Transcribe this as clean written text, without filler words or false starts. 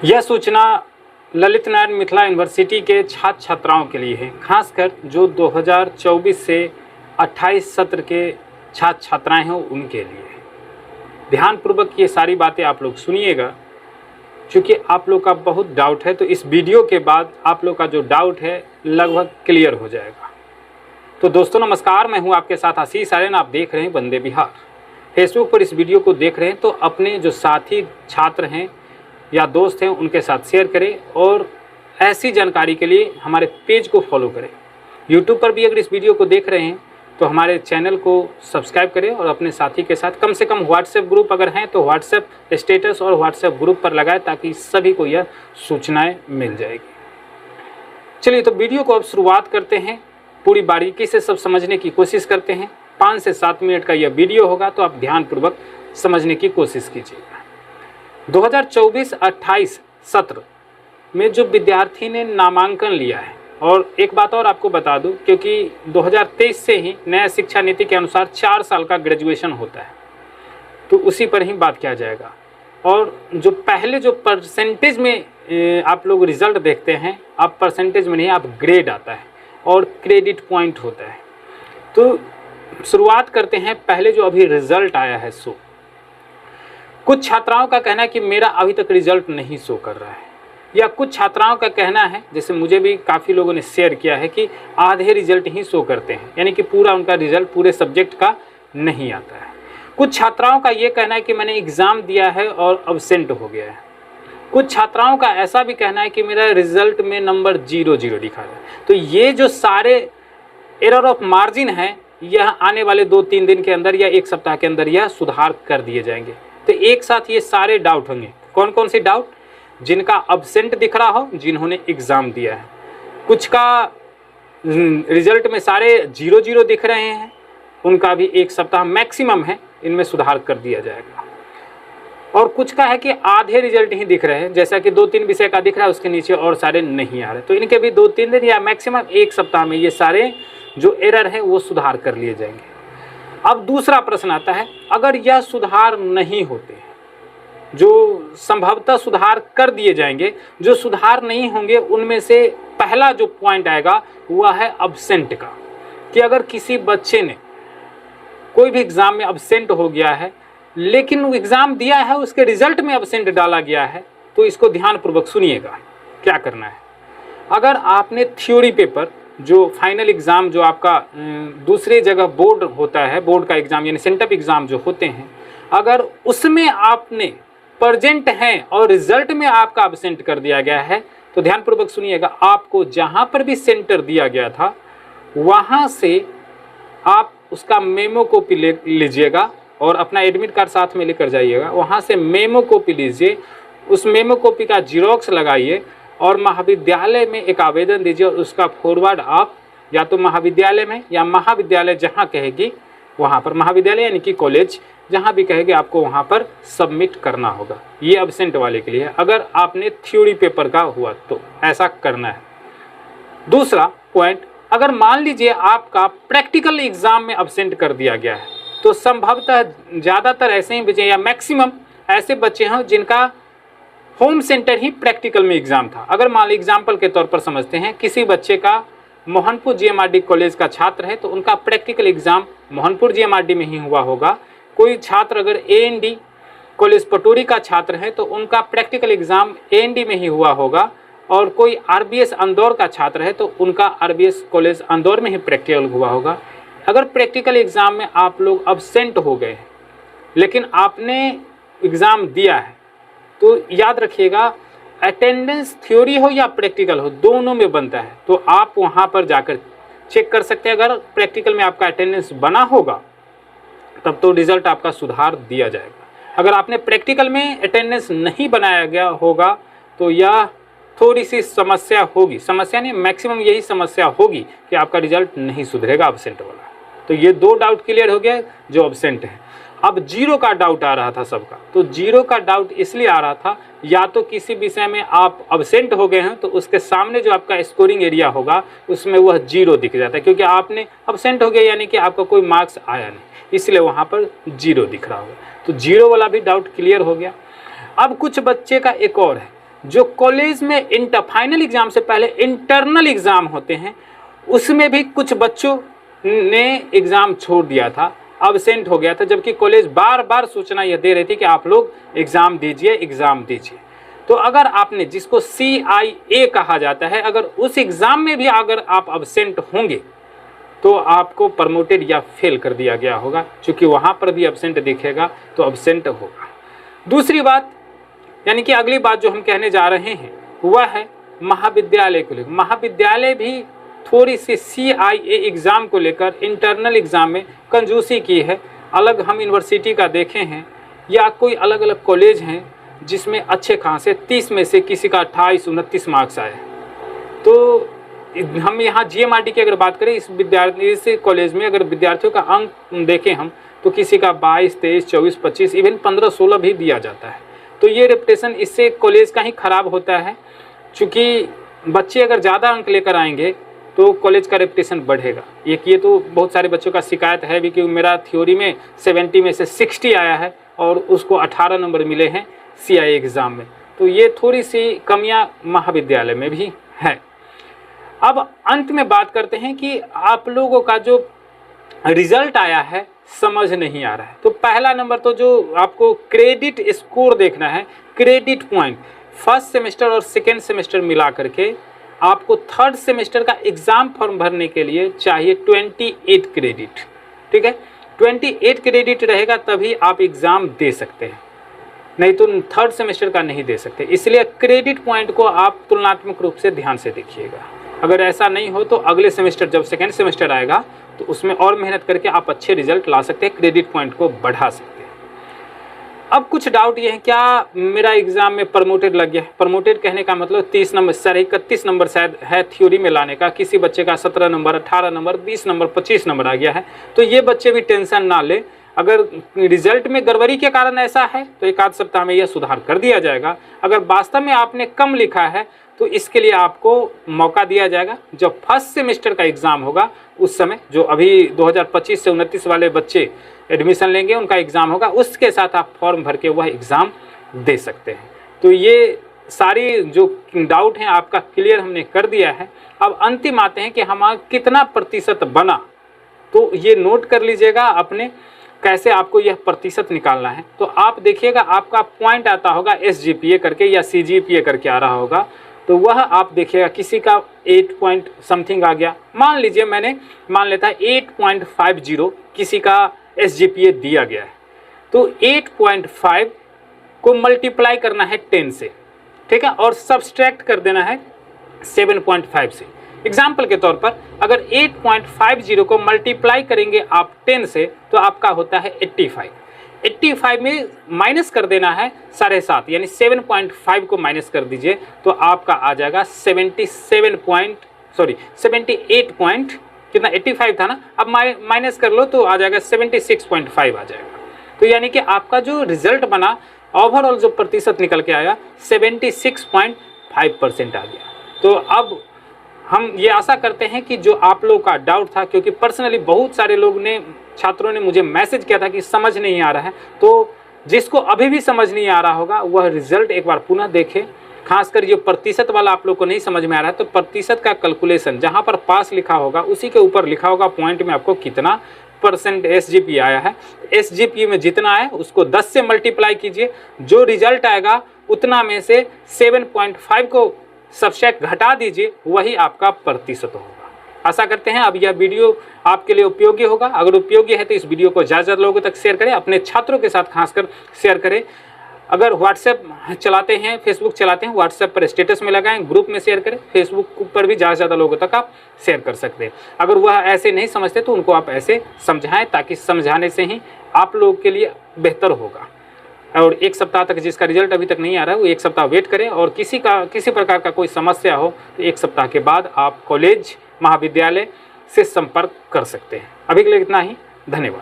यह सूचना ललित नारायण मिथिला यूनिवर्सिटी के छात्र छात्राओं के लिए है, खासकर जो 2024 से 28 सत्र के छात्र छात्राएं हैं उनके लिए। ध्यानपूर्वक ये सारी बातें आप लोग सुनिएगा, क्योंकि आप लोग का बहुत डाउट है, तो इस वीडियो के बाद आप लोग का जो डाउट है लगभग क्लियर हो जाएगा। तो दोस्तों नमस्कार, मैं हूं आपके साथ आशीष आर्यन। आप देख रहे हैं वंदे बिहार। फेसबुक पर इस वीडियो को देख रहे हैं तो अपने जो साथी छात्र हैं या दोस्त हैं उनके साथ शेयर करें, और ऐसी जानकारी के लिए हमारे पेज को फॉलो करें। यूट्यूब पर भी अगर इस वीडियो को देख रहे हैं तो हमारे चैनल को सब्सक्राइब करें और अपने साथी के साथ कम से कम व्हाट्सएप ग्रुप अगर हैं तो व्हाट्सएप स्टेटस और व्हाट्सएप ग्रुप पर लगाएं, ताकि सभी को यह सूचनाएं मिल जाएगी। चलिए तो वीडियो को अब शुरुआत करते हैं, पूरी बारीकी से सब समझने की कोशिश करते हैं। 5 से 7 मिनट का यह वीडियो होगा, तो आप ध्यानपूर्वक समझने की कोशिश कीजिएगा। 2024-28 सत्र में जो विद्यार्थी ने नामांकन लिया है, और एक बात और आपको बता दूं, क्योंकि 2023 से ही नया शिक्षा नीति के अनुसार 4 साल का ग्रेजुएशन होता है, तो उसी पर ही बात किया जाएगा। और जो पहले जो परसेंटेज में आप लोग रिजल्ट देखते हैं, अब परसेंटेज में नहीं, आप ग्रेड आता है और क्रेडिट पॉइंट होता है। तो शुरुआत करते हैं, पहले जो अभी रिजल्ट आया है सो कुछ छात्राओं का कहना है कि मेरा अभी तक रिजल्ट नहीं शो कर रहा है, या कुछ छात्राओं का कहना है, जैसे मुझे भी काफ़ी लोगों ने शेयर किया है, कि आधे रिजल्ट ही शो करते हैं, यानी कि पूरा उनका रिजल्ट पूरे सब्जेक्ट का नहीं आता है। कुछ छात्राओं का ये कहना है कि मैंने एग्ज़ाम दिया है और अब्सेंट हो गया है। कुछ छात्राओं का ऐसा भी कहना है कि मेरा रिजल्ट में नंबर 0 दिखा रहा है। तो ये जो सारे एरर ऑफ मार्जिन है, यह आने वाले 2-3 दिन के अंदर या 1 सप्ताह के अंदर यह सुधार कर दिए जाएंगे। तो एक साथ ये सारे डाउट होंगे। कौन कौन से डाउट? जिनका अब्सेंट दिख रहा हो, जिन्होंने एग्ज़ाम दिया है। कुछ का रिजल्ट में सारे 0 दिख रहे हैं, उनका भी 1 सप्ताह मैक्सिमम है, इनमें सुधार कर दिया जाएगा। और कुछ का है कि आधे रिजल्ट ही दिख रहे हैं, जैसा कि 2-3 विषय का दिख रहा है, उसके नीचे और सारे नहीं आ रहे। तो इनके भी 2-3 दिन या मैक्सिमम 1 सप्ताह में ये सारे जो एरर हैं वो सुधार कर लिए जाएंगे। अब दूसरा प्रश्न आता है, अगर यह सुधार नहीं होते, जो संभवतः सुधार कर दिए जाएंगे, जो सुधार नहीं होंगे, उनमें से पहला जो पॉइंट आएगा वह है अब्सेंट का। कि अगर किसी बच्चे ने कोई भी एग्ज़ाम में अब्सेंट हो गया है, लेकिन वो एग्ज़ाम दिया है, उसके रिजल्ट में अब्सेंट डाला गया है, तो इसको ध्यानपूर्वक सुनिएगा क्या करना है। अगर आपने थ्योरी पेपर, जो फाइनल एग्ज़ाम जो आपका दूसरे जगह बोर्ड होता है, बोर्ड का एग्ज़ाम यानी सेंटअप एग्ज़ाम जो होते हैं, अगर उसमें आपने प्रेजेंट हैं और रिजल्ट में आपका अब्सेंट कर दिया गया है, तो ध्यानपूर्वक सुनिएगा, आपको जहाँ पर भी सेंटर दिया गया था वहाँ से आप उसका मेमो कॉपी ले लीजिएगा और अपना एडमिट कार्ड साथ में लेकर जाइएगा। वहाँ से मेमो कॉपी लीजिए, उस मेमो कॉपी का जीरोक्स लगाइए और महाविद्यालय में एक आवेदन दीजिए, और उसका फॉरवर्ड आप या तो महाविद्यालय में या महाविद्यालय जहाँ कहेगी वहाँ पर, महाविद्यालय यानी कि कॉलेज जहाँ भी कहेगी, आपको वहाँ पर सबमिट करना होगा। ये अब्सेंट वाले के लिए, अगर आपने थ्योरी पेपर का हुआ तो ऐसा करना है। दूसरा पॉइंट, अगर मान लीजिए आपका प्रैक्टिकल एग्ज़ाम में अब्सेंट कर दिया गया है, तो संभवतः ज़्यादातर ऐसे ही बच्चे या मैक्सिमम ऐसे बच्चे हैं जिनका होम सेंटर ही प्रैक्टिकल में एग्ज़ाम था। अगर मान लीजिए एग्जाम्पल के तौर पर समझते हैं, किसी बच्चे का मोहनपुर GMRD कॉलेज का छात्र है, तो उनका प्रैक्टिकल एग्ज़ाम मोहनपुर GMRD में ही हुआ होगा। कोई छात्र अगर AND कॉलेज पटोरी का छात्र है, तो उनका प्रैक्टिकल एग्ज़ाम AND में ही हुआ होगा। और कोई RBS इंदौर का छात्र है, तो उनका RBS कॉलेज इंदौर में ही प्रैक्टिकल हुआ होगा। अगर प्रैक्टिकल एग्ज़ाम में आप लोग अब्सेंट हो गए हैं, लेकिन आपने एग्ज़ाम दिया है, तो याद रखिएगा, अटेंडेंस थ्योरी हो या प्रैक्टिकल हो, दोनों में बनता है। तो आप वहाँ पर जाकर चेक कर सकते हैं। अगर प्रैक्टिकल में आपका अटेंडेंस बना होगा, तब तो रिज़ल्ट आपका सुधार दिया जाएगा। अगर आपने प्रैक्टिकल में अटेंडेंस नहीं बनाया गया होगा, तो यह थोड़ी सी समस्या होगी, समस्या नहीं, मैक्सिमम यही समस्या होगी कि आपका रिजल्ट नहीं सुधरेगा अब्सेंट वाला। तो ये 2 डाउट क्लियर हो गया जो अब्सेंट है। अब 0 का डाउट आ रहा था सबका, तो 0 का डाउट इसलिए आ रहा था, या तो किसी विषय में आप अब्सेंट हो गए हैं, तो उसके सामने जो आपका स्कोरिंग एरिया होगा उसमें वह 0 दिख जाता है, क्योंकि आपने अब्सेंट हो गया यानी कि आपका कोई मार्क्स आया नहीं, इसलिए वहाँ पर 0 दिख रहा होगा। तो 0 वाला भी डाउट क्लियर हो गया। अब कुछ बच्चे का एक और है, जो कॉलेज में इंटर फाइनल एग्ज़ाम से पहले इंटरनल एग्ज़ाम होते हैं, उसमें भी कुछ बच्चों ने एग्ज़ाम छोड़ दिया था, अब्सेंट हो गया था, जबकि कॉलेज बार बार सूचना यह दे रही थी कि आप लोग एग्ज़ाम दीजिए, एग्ज़ाम दीजिए। तो अगर आपने, जिसको CIA कहा जाता है, अगर उस एग्ज़ाम में भी अगर आप अब्सेंट होंगे तो आपको प्रमोटेड या फेल कर दिया गया होगा, क्योंकि वहाँ पर भी अब्सेंट दिखेगा तो अब्सेंट होगा। दूसरी बात, यानी कि अगली बात जो हम कहने जा रहे हैं वह है महाविद्यालय को लेकर। महाविद्यालय भी थोड़ी सी CIA एग्ज़ाम को लेकर इंटरनल एग्ज़ाम में कंजूसी की है। अलग हम यूनिवर्सिटी का देखे हैं या कोई अलग अलग कॉलेज हैं जिसमें अच्छे खासे 30 में से किसी का 28-29 मार्क्स आए। तो हम यहाँ GMRT की अगर बात करें, इस कॉलेज में अगर विद्यार्थियों का अंक देखें हम, तो किसी का 22, 23, 24, 25, इवन 15, 16 भी दिया जाता है। तो ये रेपुटेशन इससे कॉलेज का ही ख़राब होता है, क्योंकि बच्चे अगर ज़्यादा अंक लेकर आएंगे तो कॉलेज का रेपुटेशन बढ़ेगा। ये तो बहुत सारे बच्चों का शिकायत है भी कि मेरा थ्योरी में 70 में से 60 आया है और उसको 18 नंबर मिले हैं CIA एग्ज़ाम में। तो ये थोड़ी सी कमियां महाविद्यालय में भी है। अब अंत में बात करते हैं कि आप लोगों का जो रिजल्ट आया है समझ नहीं आ रहा है। तो पहला नंबर तो जो आपको क्रेडिट स्कोर देखना है, क्रेडिट पॉइंट, फर्स्ट सेमेस्टर और सेकेंड सेमेस्टर मिला करके आपको थर्ड सेमेस्टर का एग्ज़ाम फॉर्म भरने के लिए चाहिए 28 क्रेडिट। ठीक है, 28 क्रेडिट रहेगा तभी आप एग्ज़ाम दे सकते हैं, नहीं तो थर्ड सेमेस्टर का नहीं दे सकते। इसलिए क्रेडिट पॉइंट को आप तुलनात्मक रूप से ध्यान से देखिएगा। अगर ऐसा नहीं हो तो अगले सेमेस्टर जब सेकेंड सेमेस्टर आएगा तो उसमें और मेहनत करके आप अच्छे रिजल्ट ला सकते हैं, क्रेडिट पॉइंट को बढ़ा सकते हैं। अब कुछ डाउट ये है, क्या मेरा एग्ज़ाम में प्रमोटेड लग गया है? प्रमोटेड कहने का मतलब 30 नंबर, सर 31 नंबर शायद है थ्योरी में लाने का, किसी बच्चे का 17 नंबर, 18 नंबर, 20 नंबर, 25 नंबर आ गया है। तो ये बच्चे भी टेंशन ना ले। अगर रिजल्ट में गड़बड़ी के कारण ऐसा है तो एक आध सप्ताह में यह सुधार कर दिया जाएगा। अगर वास्तव में आपने कम लिखा है तो इसके लिए आपको मौका दिया जाएगा। जब फर्स्ट सेमेस्टर का एग्ज़ाम होगा उस समय, जो अभी 2025 से 29 वाले बच्चे एडमिशन लेंगे उनका एग्ज़ाम होगा, उसके साथ आप फॉर्म भर के वह एग्ज़ाम दे सकते हैं। तो ये सारी जो डाउट हैं आपका क्लियर हमने कर दिया है। अब अंतिम आते हैं कि हमारा कितना प्रतिशत बना, तो ये नोट कर लीजिएगा अपने, कैसे आपको यह प्रतिशत निकालना है। तो आप देखिएगा आपका पॉइंट आता होगा SGPA करके या CGPA करके आ रहा होगा, तो वह आप देखिएगा किसी का 8 पॉइंट समथिंग आ गया, मान लीजिए मैंने मान लेता है 8.50 किसी का SGPA दिया गया है। तो 8.5 को मल्टीप्लाई करना है 10 से, ठीक है, और सब्सट्रैक्ट कर देना है 7.5 से। एग्जाम्पल के तौर पर अगर 8.50 को मल्टीप्लाई करेंगे आप 10 से तो आपका होता है 85 में माइनस कर देना है 7.5, यानी 7.5 को माइनस कर दीजिए तो आपका आ जाएगा 78 पॉइंट, कितना 85 था ना, अब माइनस कर लो तो आ जाएगा 76.5 आ जाएगा। तो यानी कि आपका जो रिजल्ट बना ओवरऑल जो प्रतिशत निकल के आया 76.5% आ गया। तो अब हम ये आशा करते हैं कि जो आप लोग का डाउट था, क्योंकि पर्सनली बहुत सारे लोग ने, छात्रों ने मुझे मैसेज किया था कि समझ नहीं आ रहा है, तो जिसको अभी भी समझ नहीं आ रहा होगा वह रिजल्ट एक बार पुनः देखें। खासकर जो प्रतिशत वाला आप लोग को नहीं समझ में आ रहा है तो प्रतिशत का कैलकुलेशन जहाँ पर पास लिखा होगा उसी के ऊपर लिखा होगा पॉइंट में आपको कितना % SGPA आया है। SGPA में जितना आया उसको 10 से मल्टीप्लाई कीजिए, जो रिजल्ट आएगा उतना में से 7.5 को सब्सट्रैक्ट घटा दीजिए, वही आपका प्रतिशत होगा। आशा करते हैं अब यह वीडियो आपके लिए उपयोगी होगा। अगर उपयोगी है तो इस वीडियो को ज़्यादा लोगों तक शेयर करें, अपने छात्रों के साथ खासकर शेयर करें। अगर व्हाट्सएप चलाते हैं, फेसबुक चलाते हैं, व्हाट्सएप पर स्टेटस में लगाएं, ग्रुप में शेयर करें, फेसबुक पर भी ज़्यादा लोगों तक आप शेयर कर सकते हैं। अगर वह ऐसे नहीं समझते तो उनको आप ऐसे समझाएं, ताकि समझाने से ही आप लोगों के लिए बेहतर होगा। और एक सप्ताह तक जिसका रिजल्ट अभी तक नहीं आ रहा है वो एक सप्ताह वेट करें, और किसी प्रकार का कोई समस्या हो तो एक सप्ताह के बाद आप कॉलेज महाविद्यालय से संपर्क कर सकते हैं। अभी के लिए इतना ही, धन्यवाद।